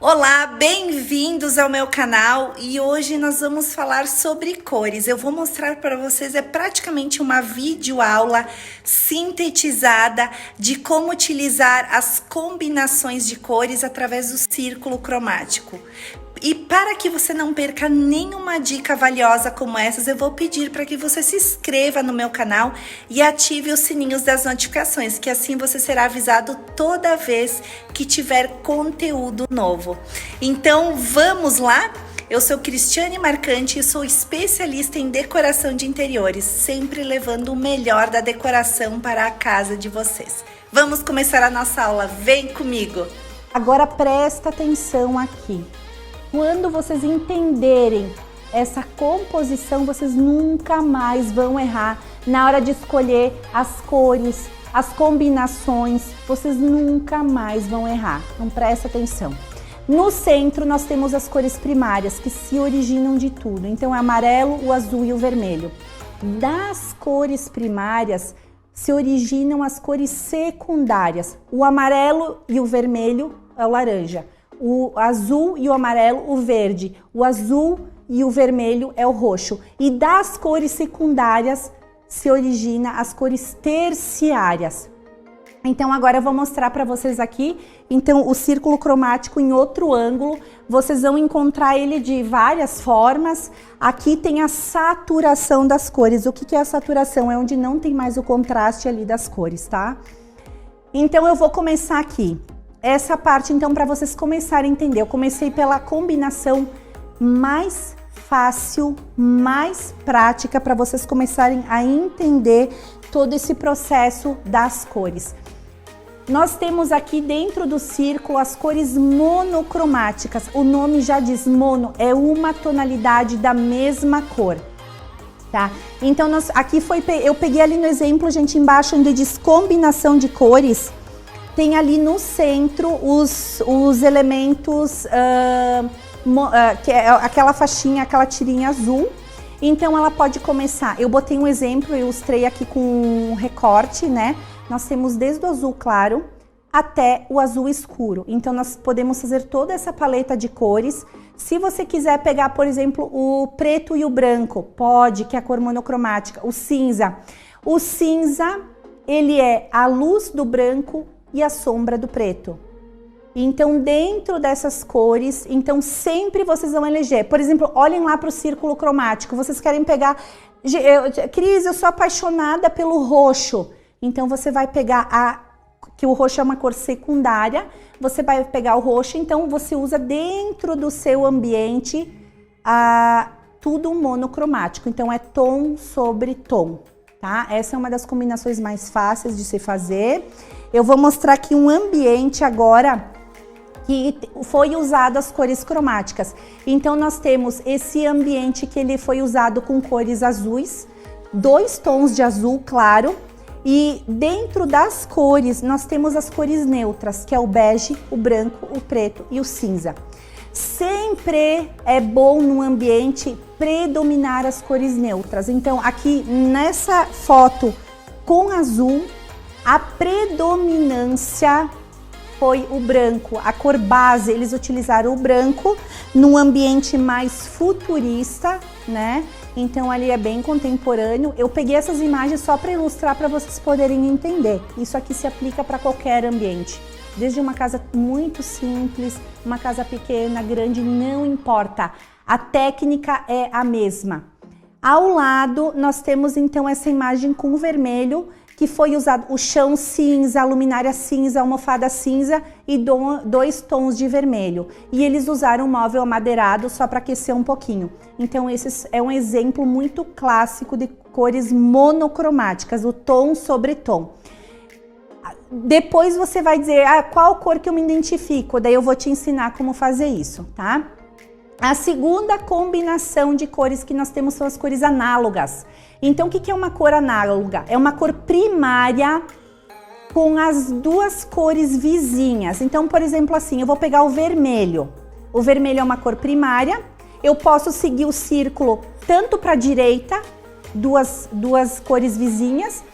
Olá, bem-vindos ao meu canal e hoje nós vamos falar sobre cores. Eu vou mostrar para vocês, é praticamente uma videoaula sintetizada de como utilizar as combinações de cores através do círculo cromático. E para que você não perca nenhuma dica valiosa como essas, eu vou pedir para que você se inscreva no meu canal e ative os sininhos das notificações, que assim você será avisado toda vez que tiver conteúdo novo. Então, vamos lá? Eu sou Cristiane Marcante e sou especialista em decoração de interiores, sempre levando o melhor da decoração para a casa de vocês. Vamos começar a nossa aula, vem comigo! Agora presta atenção aqui. Quando vocês entenderem essa composição, vocês nunca mais vão errar na hora de escolher as cores, as combinações, vocês nunca mais vão errar. Então presta atenção. No centro nós temos as cores primárias que se originam de tudo. Então é o amarelo, o azul e o vermelho. Das cores primárias se originam as cores secundárias. O amarelo e o vermelho é o laranja. O azul e o amarelo, o verde. O azul e o vermelho é o roxo. E das cores secundárias se origina as cores terciárias. Então agora eu vou mostrar para vocês aqui, então o círculo cromático em outro ângulo, vocês vão encontrar ele de várias formas. Aqui tem a saturação das cores. O que é a saturação? É onde não tem mais o contraste ali das cores, tá? Então eu vou começar aqui. Essa parte, então, para vocês começarem a entender, eu comecei pela combinação mais fácil, mais prática, para vocês começarem a entender todo esse processo das cores. Nós temos aqui dentro do círculo as cores monocromáticas. O nome já diz mono, é uma tonalidade da mesma cor, tá? Então, eu peguei ali no exemplo, gente, embaixo, onde diz combinação de cores. Tem ali no centro os elementos, que é aquela faixinha, aquela tirinha azul. Então ela pode começar, eu botei um exemplo, eu ilustrei aqui com um recorte, né? Nós temos desde o azul claro até o azul escuro. Então nós podemos fazer toda essa paleta de cores. Se você quiser pegar, por exemplo, o preto e o branco, pode, que é a cor monocromática. O cinza. O cinza, ele é a luz do branco e a sombra do preto. Então, dentro dessas cores, então sempre vocês vão eleger. Por exemplo, olhem lá para o círculo cromático. Vocês querem pegar... Cris, eu sou apaixonada pelo roxo. Então, você vai pegar que o roxo é uma cor secundária. Você vai pegar o roxo, então você usa dentro do seu ambiente tudo monocromático. Então, é tom sobre tom, tá? Essa é uma das combinações mais fáceis de se fazer. Eu vou mostrar aqui um ambiente agora que foi usado as cores cromáticas. Então nós temos esse ambiente que ele foi usado com cores azuis, 2 tons de azul claro, e dentro das cores nós temos as cores neutras, que é o bege, o branco, o preto e o cinza. Sempre é bom no ambiente predominar as cores neutras. Então aqui nessa foto com azul, a predominância foi o branco, a cor base, eles utilizaram o branco num ambiente mais futurista, né? Então ali é bem contemporâneo. Eu peguei essas imagens só para ilustrar, para vocês poderem entender. Isso aqui se aplica para qualquer ambiente. Desde uma casa muito simples, uma casa pequena, grande, não importa. A técnica é a mesma. Ao lado, nós temos então essa imagem com o vermelho, que foi usado o chão cinza, a luminária cinza, a almofada cinza e 2 tons de vermelho. E eles usaram um móvel amadeirado só para aquecer um pouquinho. Então esse é um exemplo muito clássico de cores monocromáticas, o tom sobre tom. Depois você vai dizer, qual cor que eu me identifico? Daí eu vou te ensinar como fazer isso, tá? A segunda combinação de cores que nós temos são as cores análogas. Então, o que é uma cor análoga? É uma cor primária com as 2 cores vizinhas. Então, por exemplo, assim, eu vou pegar o vermelho. O vermelho é uma cor primária. Eu posso seguir o círculo tanto para a direita, duas cores vizinhas,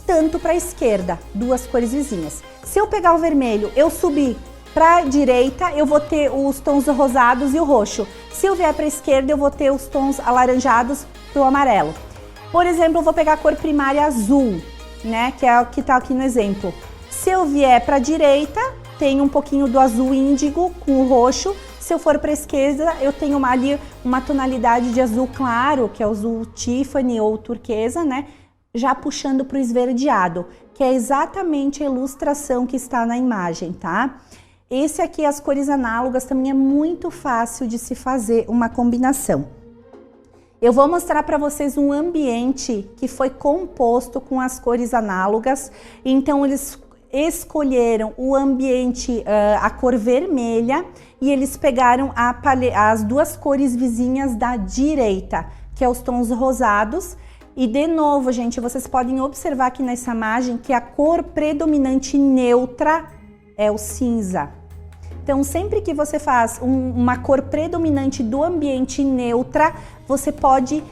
tanto para a esquerda, 2 cores vizinhas. Se eu pegar o vermelho, eu subir para a direita, eu vou ter os tons rosados e o roxo. Se eu vier para a esquerda, eu vou ter os tons alaranjados para o amarelo. Por exemplo, eu vou pegar a cor primária azul, né? Que é o que está aqui no exemplo. Se eu vier para a direita, tem um pouquinho do azul índigo com o roxo. Se eu for para a esquerda, eu tenho ali uma tonalidade de azul claro, que é o azul Tiffany ou turquesa, né? Já puxando para o esverdeado, que é exatamente a ilustração que está na imagem, tá? Esse aqui, as cores análogas, também é muito fácil de se fazer uma combinação. Eu vou mostrar para vocês um ambiente que foi composto com as cores análogas. Então, eles escolheram o ambiente, a cor vermelha, e eles pegaram as duas cores vizinhas da direita, que é os tons rosados. E de novo, gente, vocês podem observar aqui nessa imagem que a cor predominante neutra é o cinza. Então, sempre que você faz uma cor predominante do ambiente neutra, você pode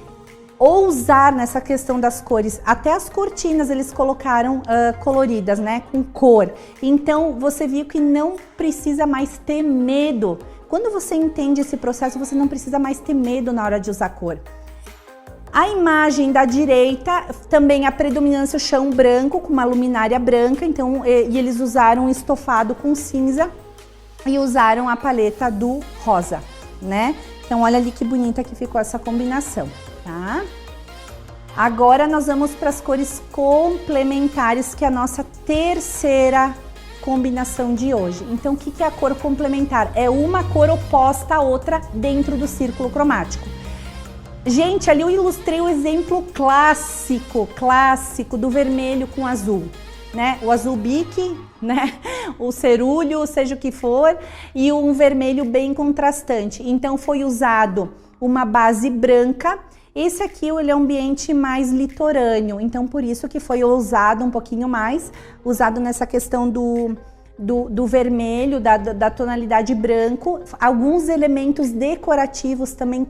ousar nessa questão das cores. Até as cortinas eles colocaram coloridas, né, com cor. Então, você viu que não precisa mais ter medo. Quando você entende esse processo, você não precisa mais ter medo na hora de usar cor. A imagem da direita, também a predominância, o chão branco, com uma luminária branca, então, e eles usaram um estofado com cinza e usaram a paleta do rosa, né? Então, olha ali que bonita que ficou essa combinação, tá? Agora, nós vamos para as cores complementares, que é a nossa terceira combinação de hoje. Então, o que é a cor complementar? É uma cor oposta à outra dentro do círculo cromático. Gente, ali eu ilustrei o exemplo clássico do vermelho com azul, né? O azul bique, né? O cerúleo, seja o que for, e um vermelho bem contrastante. Então, foi usado uma base branca. Esse aqui, ele é um ambiente mais litorâneo, então por isso que foi usado um pouquinho mais, usado nessa questão do vermelho, da tonalidade branco. Alguns elementos decorativos também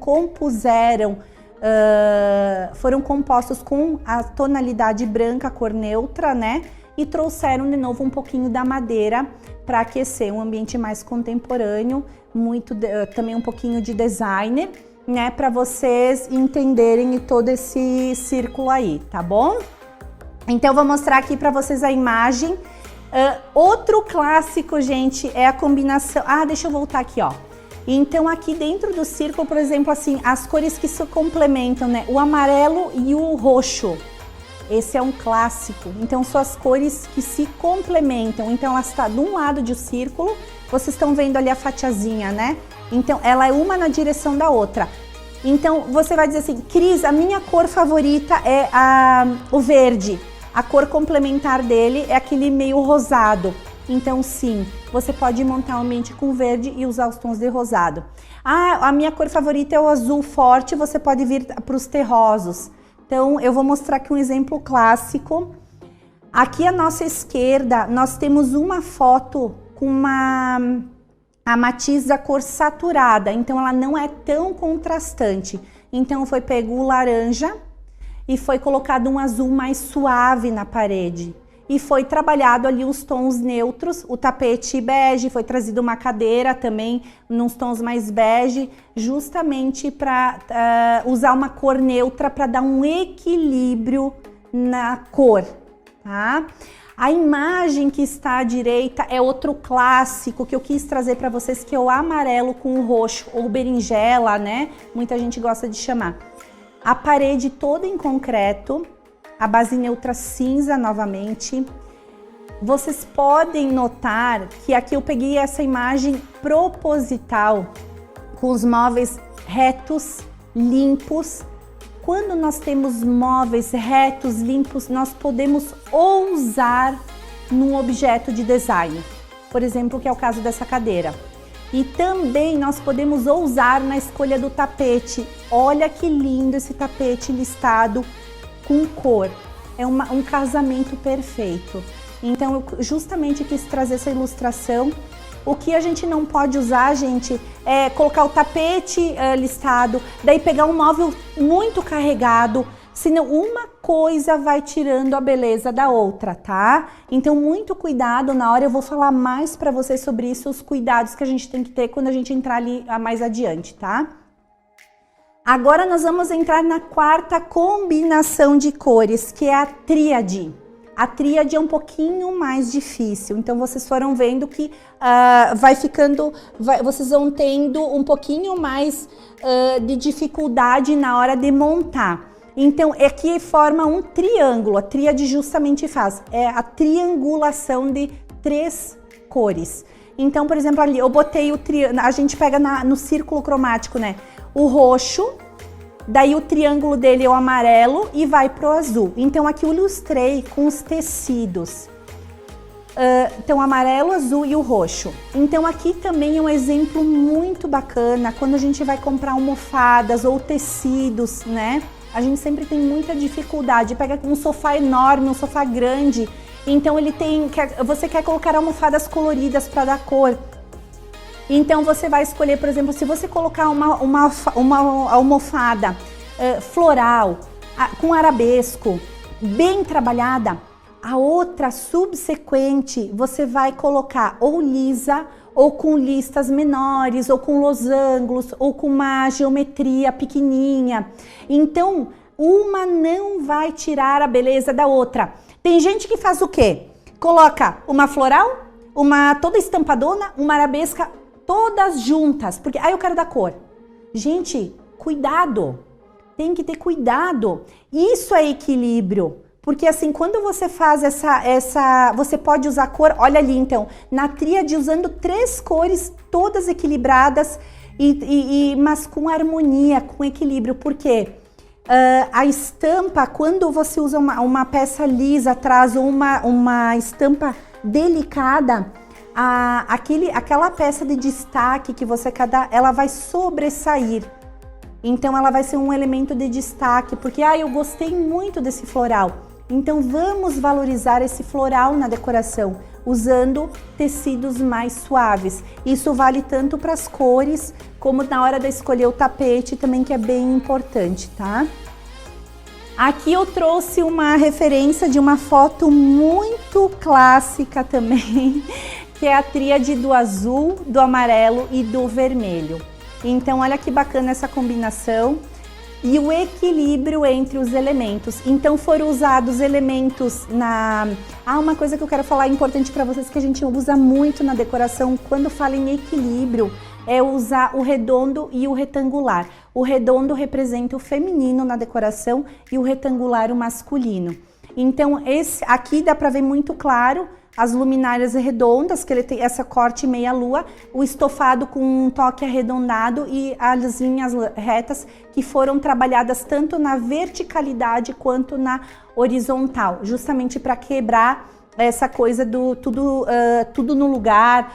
foram compostos com a tonalidade branca, a cor neutra, né? E trouxeram de novo um pouquinho da madeira para aquecer um ambiente mais contemporâneo, também um pouquinho de designer, né? Para vocês entenderem todo esse círculo aí, tá bom? Então, eu vou mostrar aqui para vocês a imagem. Outro clássico, gente, é a combinação... deixa eu voltar aqui, ó. Então, aqui dentro do círculo, por exemplo, assim, as cores que se complementam, né? O amarelo e o roxo. Esse é um clássico. Então, são as cores que se complementam. Então, ela está de um lado do círculo. Vocês estão vendo ali a fatiazinha, né? Então, ela é uma na direção da outra. Então, você vai dizer assim, Cris, a minha cor favorita é o verde. A cor complementar dele é aquele meio rosado. Então, sim, você pode montar um ambiente com verde e usar os tons de rosado. A minha cor favorita é o azul forte, você pode vir para os terrosos. Então, eu vou mostrar aqui um exemplo clássico. Aqui à nossa esquerda, nós temos uma foto com a matiz da cor saturada. Então, ela não é tão contrastante. Então, foi pego o laranja e foi colocado um azul mais suave na parede. E foi trabalhado ali os tons neutros, o tapete bege, foi trazido uma cadeira também nos tons mais bege, justamente para usar uma cor neutra para dar um equilíbrio na cor, tá? A imagem que está à direita é outro clássico que eu quis trazer para vocês, que é o amarelo com o roxo, ou berinjela, né? Muita gente gosta de chamar. A parede toda em concreto, a base neutra cinza novamente. Vocês podem notar que aqui eu peguei essa imagem proposital, com os móveis retos, limpos. Quando nós temos móveis retos, limpos, nós podemos ousar num objeto de design. Por exemplo, que é o caso dessa cadeira. E também nós podemos ousar na escolha do tapete. Olha que lindo esse tapete listado com cor. É um casamento perfeito. Então, eu justamente quis trazer essa ilustração. O que a gente não pode usar, gente, é colocar o tapete listado, daí pegar um móvel muito carregado, senão uma coisa vai tirando a beleza da outra, tá? Então, muito cuidado na hora, eu vou falar mais pra vocês sobre isso, os cuidados que a gente tem que ter quando a gente entrar ali mais adiante, tá? Agora nós vamos entrar na quarta combinação de cores, que é a tríade. A tríade é um pouquinho mais difícil, então vocês foram vendo que vocês vão tendo um pouquinho mais de dificuldade na hora de montar. Então, aqui forma um triângulo, a tríade justamente faz, é a triangulação de 3 cores. Então, por exemplo, ali eu botei o triângulo, a gente pega no círculo cromático, né? O roxo, daí o triângulo dele é o amarelo e vai pro azul. Então aqui eu ilustrei com os tecidos. Então amarelo, azul e o roxo. Então aqui também é um exemplo muito bacana quando a gente vai comprar almofadas ou tecidos, né? A gente sempre tem muita dificuldade. Pega um sofá enorme, um sofá grande. Então você quer colocar almofadas coloridas para dar cor. Então você vai escolher, por exemplo, se você colocar uma almofada floral, com arabesco, bem trabalhada, a outra subsequente você vai colocar ou lisa, ou com listas menores, ou com losangos, ou com uma geometria pequenininha. Então, uma não vai tirar a beleza da outra. Tem gente que faz o quê? Coloca uma floral, uma toda estampadona, uma arabesca, todas juntas, porque aí eu quero dar cor. Gente, cuidado, tem que ter cuidado. Isso é equilíbrio, porque assim, quando você faz você pode usar cor, olha ali então, na tríade usando 3 cores, todas equilibradas, mas com harmonia, com equilíbrio, porque a estampa, quando você usa uma peça lisa atrás ou uma estampa delicada, aquela peça de destaque que você ela vai sobressair. Então ela vai ser um elemento de destaque, porque eu gostei muito desse floral. Então vamos valorizar esse floral na decoração, usando tecidos mais suaves. Isso vale tanto para as cores, como na hora de escolher o tapete também, que é bem importante, tá? Aqui eu trouxe uma referência de uma foto muito clássica também, que é a tríade do azul, do amarelo e do vermelho. Então, olha que bacana essa combinação e o equilíbrio entre os elementos. Então, foram usados elementos uma coisa que eu quero falar importante para vocês, que a gente usa muito na decoração, quando fala em equilíbrio, é usar o redondo e o retangular. O redondo representa o feminino na decoração e o retangular o masculino. Então, aqui dá para ver muito claro as luminárias redondas, que ele tem essa corte meia-lua, o estofado com um toque arredondado e as linhas retas que foram trabalhadas tanto na verticalidade quanto na horizontal, justamente para quebrar essa coisa do tudo no lugar.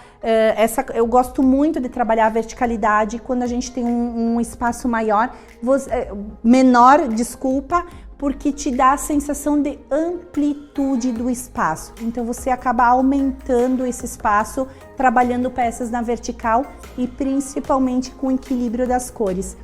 Eu gosto muito de trabalhar a verticalidade quando a gente tem um espaço menor, porque te dá a sensação de amplitude do espaço. Então você acaba aumentando esse espaço, trabalhando peças na vertical e principalmente com o equilíbrio das cores.